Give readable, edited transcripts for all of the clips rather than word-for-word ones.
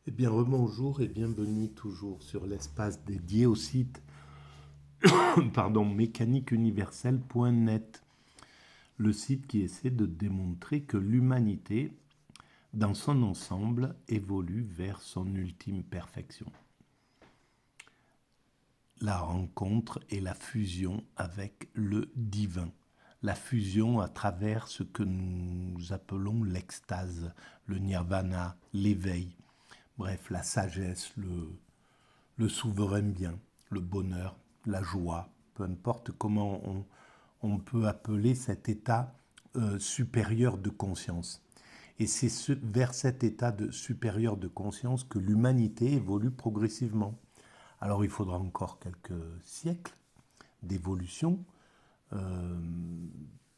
Eh bien, rebonjour et bienvenue toujours sur l'espace dédié au site mécaniqueuniverselle.net, le site qui essaie de démontrer que l'humanité, dans son ensemble, évolue vers son ultime perfection. La rencontre et la fusion avec le divin. La fusion à travers ce que nous appelons l'extase, le nirvana, l'éveil. Bref, la sagesse, le souverain bien, le bonheur, la joie, peu importe comment on peut appeler cet état supérieur de conscience. Et c'est vers cet état supérieur de conscience que l'humanité évolue progressivement. Alors il faudra encore quelques siècles d'évolution, euh,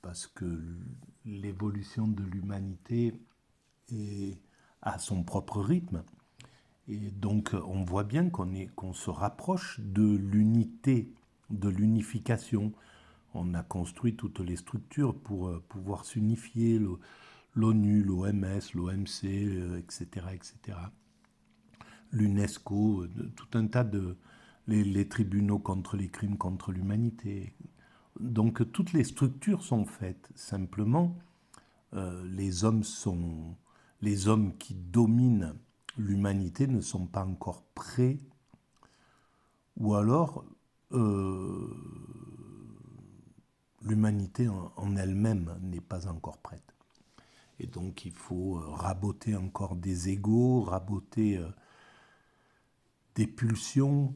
parce que l'évolution de l'humanité est à son propre rythme. Et donc, on voit bien qu'on se rapproche de l'unité, de l'unification. On a construit toutes les structures pour pouvoir s'unifier, l'ONU, l'OMS, l'OMC, etc., etc. L'UNESCO, tout un tas de... les tribunaux contre les crimes contre l'humanité. Donc, toutes les structures sont faites. Simplement, les hommes qui dominent l'humanité ne sont pas encore prêts, ou alors euh, l'humanité en elle-même n'est pas encore prête. Et donc il faut raboter encore des égos, raboter des pulsions,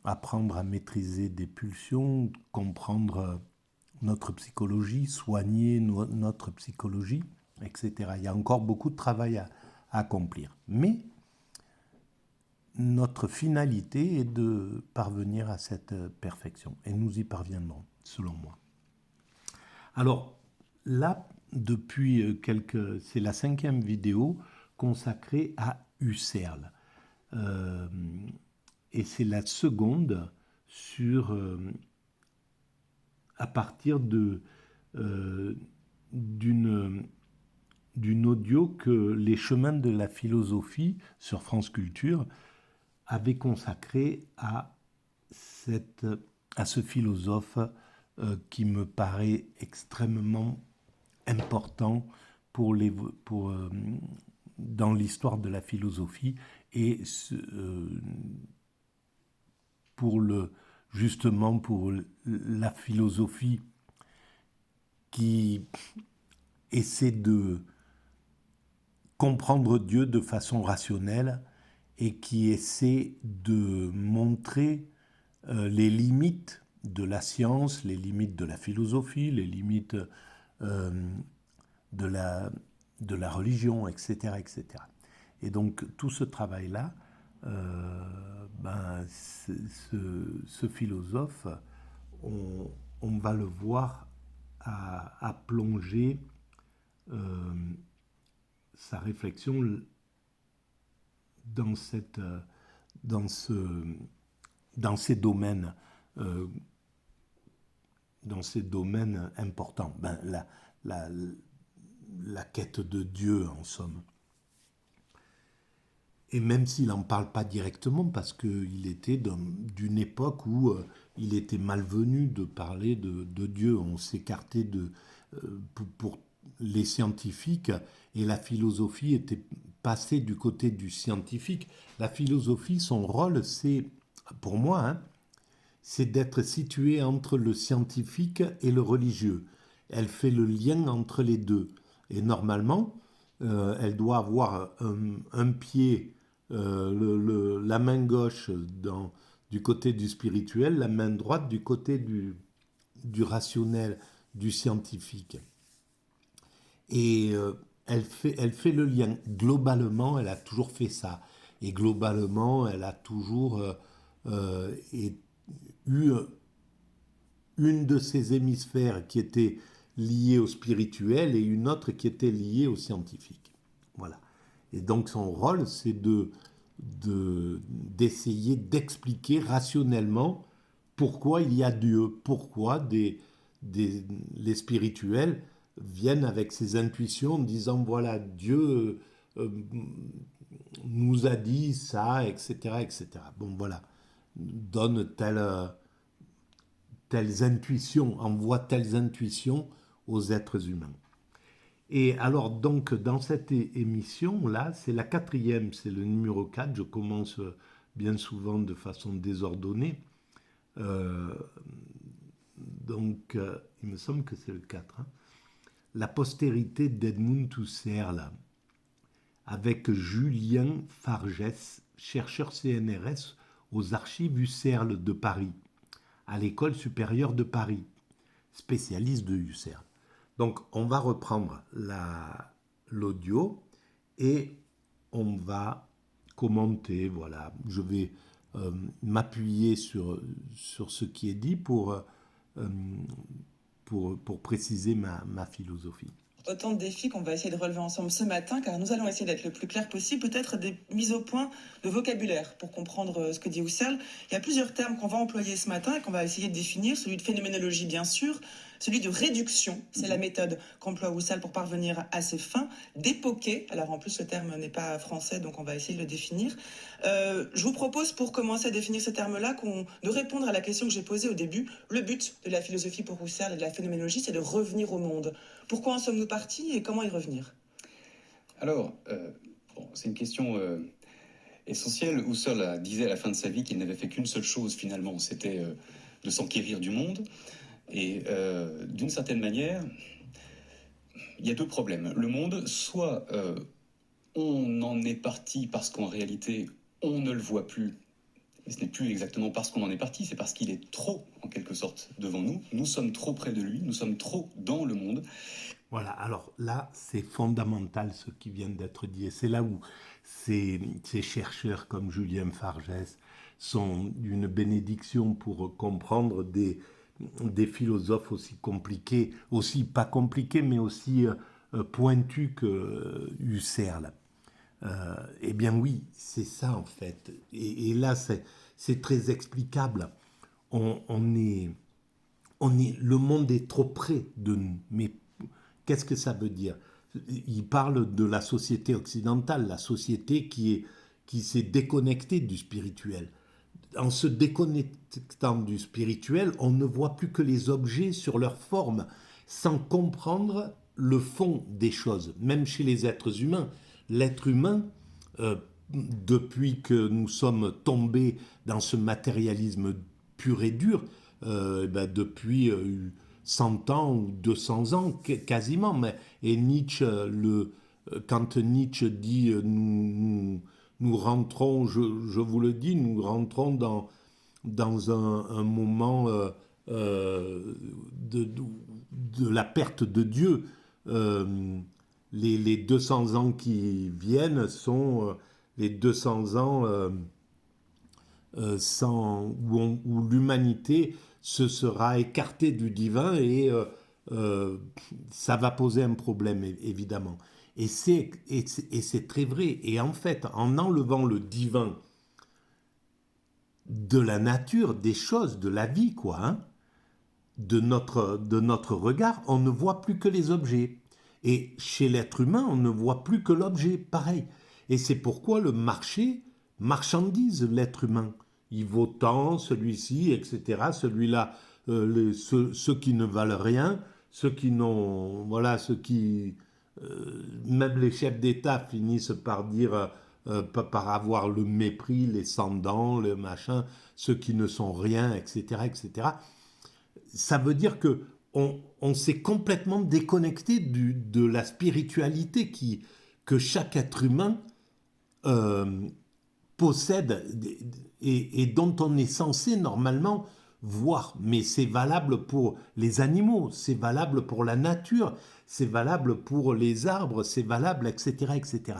apprendre à maîtriser des pulsions, comprendre notre psychologie, soigner notre psychologie, etc. Il y a encore beaucoup de travail à accomplir. Mais notre finalité est de parvenir à cette perfection. Et nous y parviendrons, selon moi. Alors, là, depuis c'est la 5e vidéo consacrée à Husserl. Euh, et c'est la seconde sur... à partir d'une audio que les chemins de la philosophie sur France Culture avaient consacré à ce philosophe qui me paraît extrêmement important dans l'histoire de la philosophie et justement pour la philosophie qui essaie de comprendre Dieu de façon rationnelle et qui essaie de montrer les limites de la science, les limites de la philosophie, les limites de la religion, etc., etc. Et donc tout ce travail-là, ce philosophe, on va le voir à plonger sa réflexion dans ces domaines importants. La quête de Dieu, en somme. Et même s'il n'en parle pas directement, parce qu'il était d'une époque où il était malvenu de parler de Dieu. On s'écartait pour les scientifiques, et la philosophie était passée du côté du scientifique. La philosophie, son rôle, c'est, pour moi, c'est d'être située entre le scientifique et le religieux. Elle fait le lien entre les deux. Et normalement, elle doit avoir un pied, la main gauche du côté du spirituel, la main droite du côté du rationnel, du scientifique. Et elle fait le lien. Globalement, elle a toujours fait ça. Et globalement, elle a toujours eu une de ces hémisphères qui était liée au spirituel et une autre qui était liée au scientifique. Voilà. Et donc son rôle, c'est d'essayer d'expliquer rationnellement pourquoi il y a Dieu, pourquoi les spirituels viennent avec ces intuitions en disant voilà, Dieu nous a dit ça, etc., etc. Bon, voilà, donne telles intuitions, envoie telles intuitions aux êtres humains. Et alors, donc, dans cette émission-là, c'est la quatrième, c'est le numéro 4. Je commence bien souvent de façon désordonnée. Euh, il me semble que c'est le 4. Hein. La postérité d'Edmund Husserl, avec Julien Fargès, chercheur CNRS aux archives Husserl de Paris, à l'École supérieure de Paris, spécialiste de Husserl. Donc, on va reprendre l'audio et on va commenter. Voilà, je vais m'appuyer sur ce qui est dit pour préciser ma philosophie. Autant de défis qu'on va essayer de relever ensemble ce matin, car nous allons essayer d'être le plus clair possible, peut-être des mises au point de vocabulaire pour comprendre ce que dit Husserl. Il y a plusieurs termes qu'on va employer ce matin et qu'on va essayer de définir, celui de phénoménologie bien sûr, celui de réduction, c'est la méthode qu'emploie Husserl pour parvenir à ses fins, d'époquer, alors en plus le terme n'est pas français donc on va essayer de le définir. Je vous propose pour commencer à définir ces termes-là de répondre à la question que j'ai posée au début. Le but de la philosophie pour Husserl et de la phénoménologie, c'est de revenir au monde. Pourquoi en sommes-nous partis et comment y revenir? Alors, c'est une question essentielle. Husserl disait à la fin de sa vie qu'il n'avait fait qu'une seule chose finalement, c'était de s'enquérir du monde. Et d'une certaine manière, il y a deux problèmes. Le monde, soit on en est parti parce qu'en réalité, on ne le voit plus. Et ce n'est plus exactement parce qu'on en est parti, c'est parce qu'il est trop, en quelque sorte, devant nous. Nous sommes trop près de lui, nous sommes trop dans le monde. Voilà, alors là, c'est fondamental ce qui vient d'être dit. Et c'est là où ces chercheurs comme Julien Fargès sont d'une bénédiction pour comprendre des philosophes aussi compliqués, aussi pas compliqués, mais aussi pointus que Husserl. Eh bien oui, c'est ça en fait. Et là, c'est très explicable. Le monde est trop près de nous. Mais qu'est-ce que ça veut dire? Il parle de la société occidentale, la société qui s'est déconnectée du spirituel. En se déconnectant du spirituel, on ne voit plus que les objets sur leur forme, sans comprendre le fond des choses, même chez les êtres humains. L'être humain, depuis que nous sommes tombés dans ce matérialisme pur et dur, depuis 100 ans ou 200 ans quasiment. Et Nietzsche, quand Nietzsche dit nous rentrons, je vous le dis, nous rentrons dans un moment de la perte de Dieu. Les 200 ans qui viennent sont les 200 ans où l'humanité se sera écartée du divin et ça va poser un problème évidemment. Et c'est très vrai. Et en fait, en enlevant le divin de la nature, des choses, de la vie, quoi, hein, de notre regard, on ne voit plus que les objets. Et chez l'être humain, on ne voit plus que l'objet, pareil. Et c'est pourquoi le marché marchandise l'être humain. Il vaut tant, celui-ci, etc. Celui-là, ceux qui ne valent rien, ceux qui n'ont... Voilà, même les chefs d'État finissent par dire... par avoir le mépris, les sans-dents, le machin, ceux qui ne sont rien, etc., etc. Ça veut dire que on s'est complètement déconnecté de la spiritualité que chaque être humain possède et dont on est censé normalement voir. Mais c'est valable pour les animaux, c'est valable pour la nature, c'est valable pour les arbres, c'est valable, etc., etc.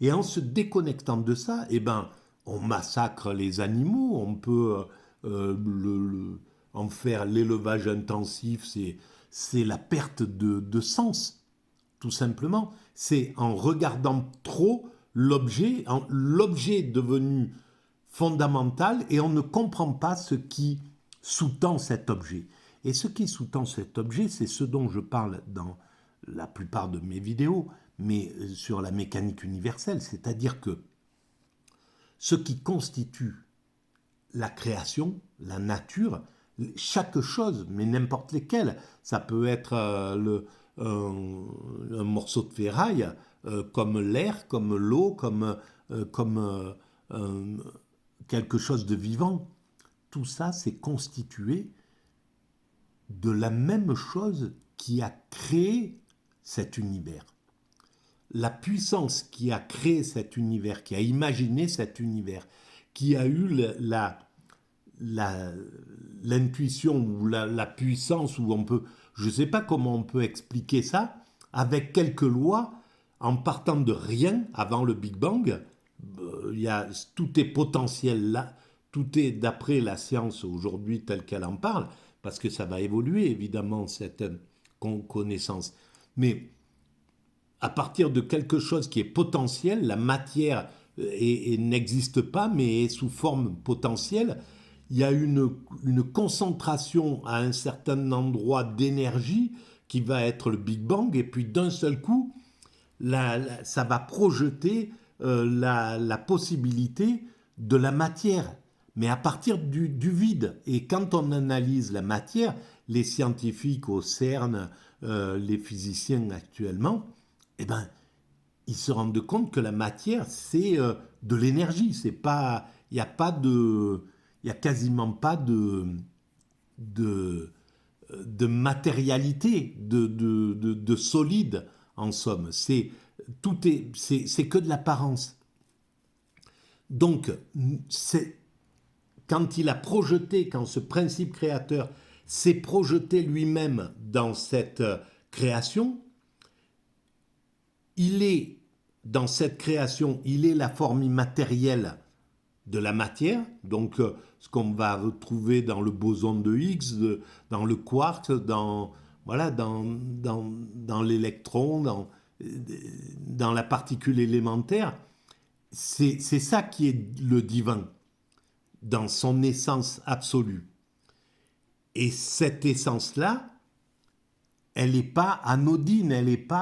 Et en se déconnectant de ça, eh ben, on massacre les animaux, on peut en faire l'élevage intensif, c'est la perte de sens, tout simplement. C'est en regardant trop l'objet est devenu fondamental et on ne comprend pas ce qui sous-tend cet objet. Et ce qui sous-tend cet objet, c'est ce dont je parle dans la plupart de mes vidéos, mais sur la mécanique universelle, c'est-à-dire que ce qui constitue la création, la nature, chaque chose, mais n'importe lesquelles. Ça peut être un morceau de ferraille, comme l'air, comme l'eau, comme quelque chose de vivant. Tout ça, c'est constitué de la même chose qui a créé cet univers. La puissance qui a créé cet univers, qui a imaginé cet univers, qui a eu l'intuition ou la puissance, où on peut, je ne sais pas comment on peut expliquer ça, avec quelques lois, en partant de rien avant le Big Bang, tout est potentiel là, tout est d'après la science aujourd'hui telle qu'elle en parle, parce que ça va évoluer évidemment cette connaissance. Mais à partir de quelque chose qui est potentiel, la matière n'existe pas, mais est sous forme potentielle, il y a une concentration à un certain endroit d'énergie qui va être le Big Bang, et puis d'un seul coup, ça va projeter la possibilité de la matière, mais à partir du vide. Et quand on analyse la matière, les scientifiques au CERN, les physiciens actuellement, eh ben, ils se rendent compte que la matière, c'est de l'énergie. C'est pas, il y a quasiment pas de matérialité, de solide en somme. C'est que de l'apparence. Donc, quand ce principe créateur s'est projeté lui-même dans cette création, dans cette création, il est la forme immatérielle de la matière, donc ce qu'on va retrouver dans le boson de Higgs, dans le quark, dans l'électron, dans la particule élémentaire. C'est ça qui est le divin, dans son essence absolue. Et cette essence-là, elle n'est pas anodine,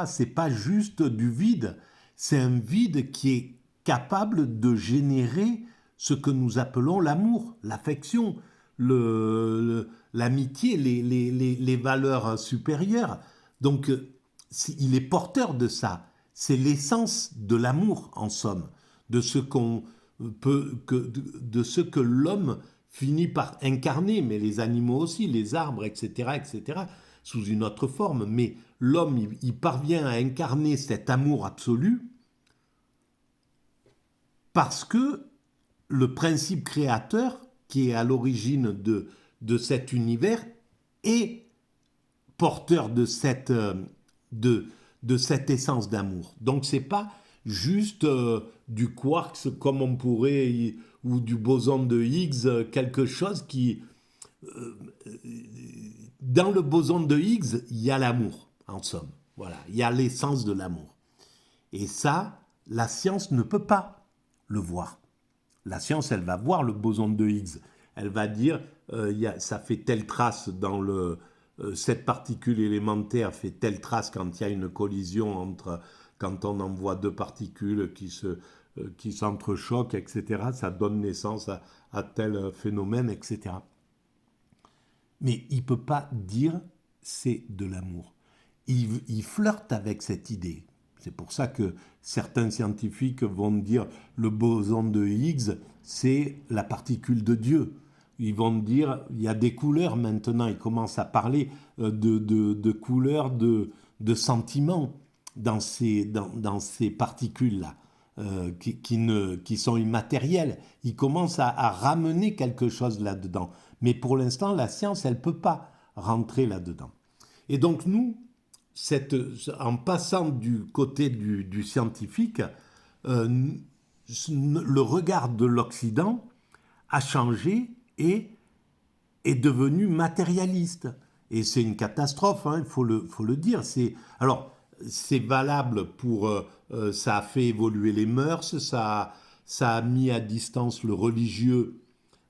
c'est pas juste du vide, c'est un vide qui est capable de générer ce que nous appelons l'amour, l'affection, l'amitié, les valeurs supérieures. Donc, il est porteur de ça. C'est l'essence de l'amour, en somme, de ce que l'homme finit par incarner, mais les animaux aussi, les arbres, etc., sous une autre forme. Mais l'homme, il parvient à incarner cet amour absolu parce que le principe créateur, qui est à l'origine de cet univers, est porteur de cette essence d'amour. Donc c'est pas juste du quark comme on pourrait, ou du boson de Higgs, quelque chose qui... dans le boson de Higgs, il y a l'amour, en somme. Voilà, il y a l'essence de l'amour. Et ça, la science ne peut pas le voir. La science, elle va voir le boson de Higgs. Elle va dire, ça fait telle trace dans cette particule élémentaire fait telle trace quand il y a une collision quand on envoie deux particules qui s'entrechoquent, etc. Ça donne naissance à tel phénomène, etc. Mais il ne peut pas dire c'est de l'amour. Il flirte avec cette idée. C'est pour ça que certains scientifiques vont dire le boson de Higgs, c'est la particule de Dieu. Ils vont dire, il y a des couleurs maintenant, ils commencent à parler de couleurs, de sentiments dans ces particules-là, qui sont immatérielles. Ils commencent à ramener quelque chose là-dedans. Mais pour l'instant, la science, elle ne peut pas rentrer là-dedans. Et donc nous, en passant du côté du scientifique, le regard de l'Occident a changé et est devenu matérialiste. Et c'est une catastrophe, il faut le dire. Alors, c'est valable pour... ça a fait évoluer les mœurs, ça a mis à distance le religieux,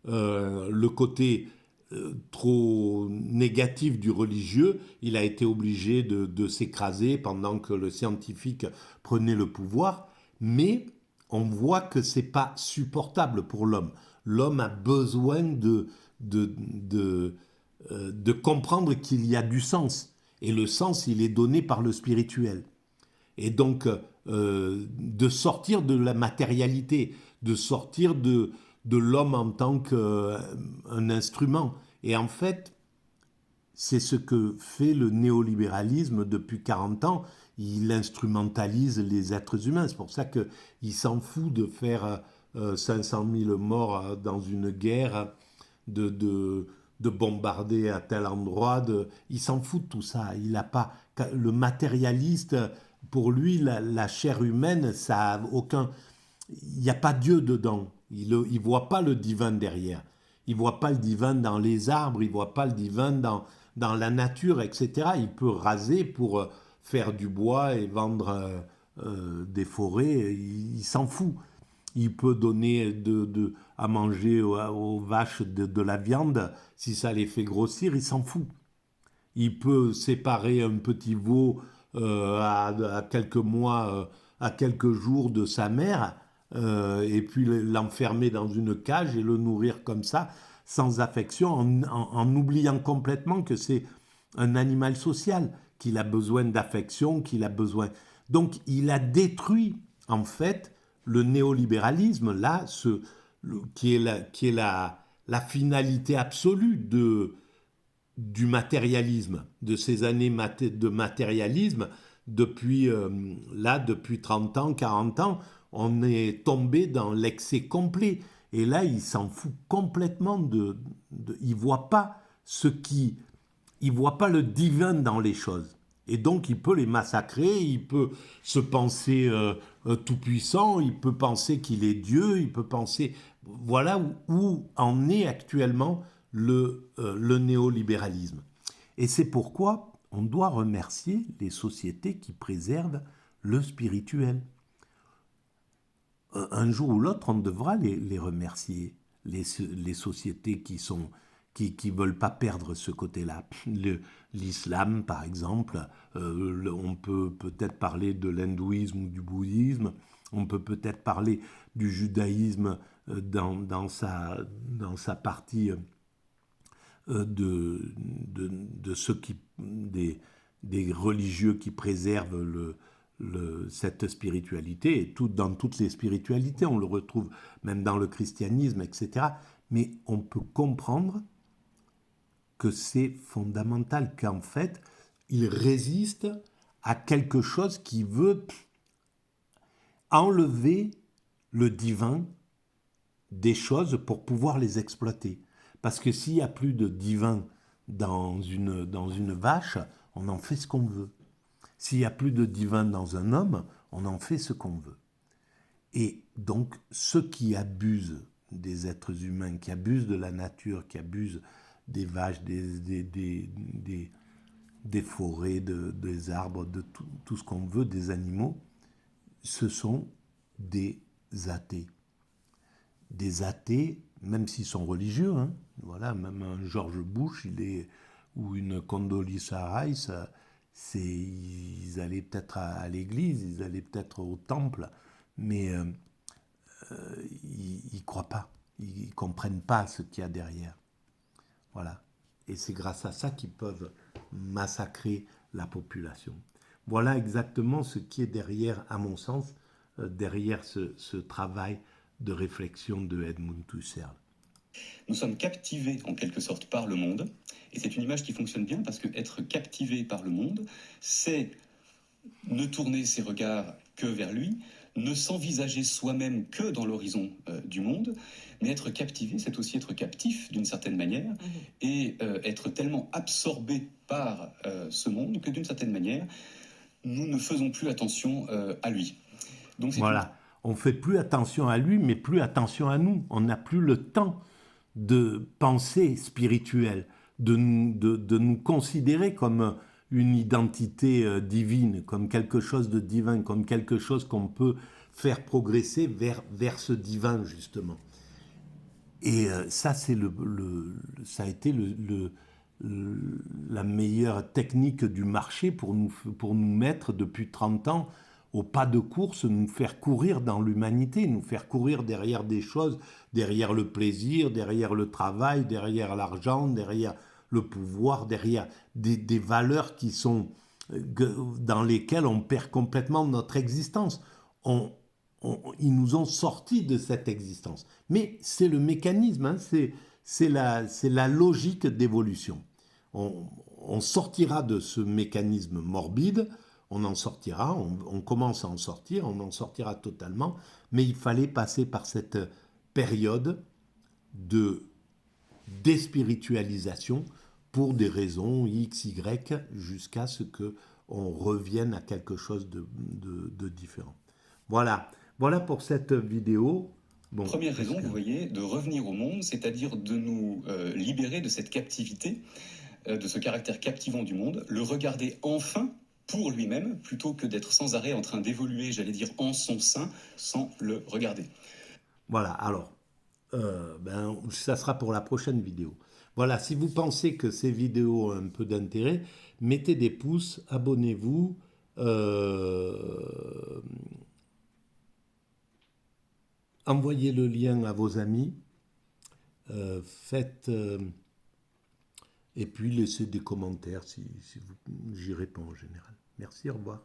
le côté trop négatif du religieux. Il a été obligé de s'écraser pendant que le scientifique prenait le pouvoir. Mais on voit que c'est pas supportable pour l'homme. L'homme a besoin de, de, de comprendre qu'il y a du sens. Et le sens, il est donné par le spirituel. Et donc, de sortir de la matérialité, de sortir de l'homme en tant qu'un instrument. Et en fait, c'est ce que fait le néolibéralisme depuis 40 ans. Il instrumentalise les êtres humains. C'est pour ça qu'il s'en fout de faire 500 000 morts dans une guerre, de, de, de bombarder à tel endroit. Il s'en fout de tout ça. Il a pas, le matérialiste, pour lui, la chair humaine, ça a aucun... Il n'y a pas Dieu dedans. Il ne voit pas le divin derrière. Il ne voit pas le divin dans les arbres, il ne voit pas le divin dans la nature, etc. Il peut raser pour faire du bois et vendre des forêts, il s'en fout. Il peut donner à manger aux vaches de la viande, si ça les fait grossir, il s'en fout. Il peut séparer un petit veau à quelques mois, à quelques jours de sa mère, et puis l'enfermer dans une cage et le nourrir comme ça, sans affection, en oubliant complètement que c'est un animal social, qu'il a besoin d'affection, qu'il a besoin... Donc il a détruit, en fait, le néolibéralisme, là, qui est la finalité absolue du matérialisme, de ces années de matérialisme. Depuis 30 ans, 40 ans, on est tombé dans l'excès complet. Et là, il s'en fout complètement il voit pas il voit pas le divin dans les choses. Et donc, il peut les massacrer, il peut se penser tout-puissant, il peut penser qu'il est Dieu, il peut penser... Voilà où en est actuellement le néolibéralisme. Et c'est pourquoi on doit remercier les sociétés qui préservent le spirituel. Un jour ou l'autre, on devra les remercier, les sociétés qui veulent pas perdre ce côté-là. L'islam, par exemple, on peut peut-être parler de l'hindouisme ou du bouddhisme, on peut peut-être parler du judaïsme dans sa partie de ceux des religieux qui préservent cette spiritualité, et dans toutes les spiritualités, on le retrouve même dans le christianisme, etc. Mais on peut comprendre que c'est fondamental, qu'en fait, il résiste à quelque chose qui veut enlever le divin des choses pour pouvoir les exploiter. Parce que s'il n'y a plus de divin dans une vache, on en fait ce qu'on veut. S'il n'y a plus de divin dans un homme, on en fait ce qu'on veut. Et donc, ceux qui abusent des êtres humains, qui abusent de la nature, qui abusent des vaches, des forêts, des arbres, de tout ce qu'on veut, des animaux, ce sont des athées. Des athées, même s'ils sont religieux, hein, voilà, même un George Bush, ou une Condoleezza Rice, ils allaient peut-être à l'église, ils allaient peut-être au temple, mais ils ne croient pas, ils ne comprennent pas ce qu'il y a derrière. Voilà. Et c'est grâce à ça qu'ils peuvent massacrer la population. Voilà exactement ce qui est derrière, à mon sens, derrière ce travail de réflexion de Edmund Husserl. Nous sommes captivés en quelque sorte par le monde, et c'est une image qui fonctionne bien parce que être captivé par le monde, c'est ne tourner ses regards que vers lui, ne s'envisager soi-même que dans l'horizon du monde, mais être captivé, c'est aussi être captif d'une certaine manière, et être tellement absorbé par ce monde que d'une certaine manière, nous ne faisons plus attention à lui. Donc, voilà, on ne fait plus attention à lui, mais plus attention à nous. On n'a plus le temps de pensée spirituelle, de nous considérer comme une identité divine, comme quelque chose de divin, comme quelque chose qu'on peut faire progresser vers ce divin, justement. Et ça, ça a été la meilleure technique du marché pour nous mettre depuis 30 ans au pas de course, nous faire courir dans l'humanité, nous faire courir derrière des choses, derrière le plaisir, derrière le travail, derrière l'argent, derrière le pouvoir, derrière des valeurs qui sont dans lesquelles on perd complètement notre existence. Ils nous ont sortis de cette existence. Mais c'est le mécanisme, hein, c'est la logique d'évolution. On sortira de ce mécanisme morbide, on en sortira, on commence à en sortir, on en sortira totalement, mais il fallait passer par cette période de déspiritualisation pour des raisons X, Y, jusqu'à ce qu'on revienne à quelque chose de différent. Voilà, voilà pour cette vidéo. Bon, première raison, vous voyez, de revenir au monde, c'est-à-dire de nous libérer de cette captivité, de ce caractère captivant du monde, le regarder enfin pour lui-même, plutôt que d'être sans arrêt en train d'évoluer, j'allais dire, en son sein, sans le regarder. Voilà, alors, ça sera pour la prochaine vidéo. Voilà, si vous pensez que ces vidéos ont un peu d'intérêt, mettez des pouces, abonnez-vous, envoyez le lien à vos amis, et puis laissez des commentaires, j'y réponds en général. Merci, au revoir.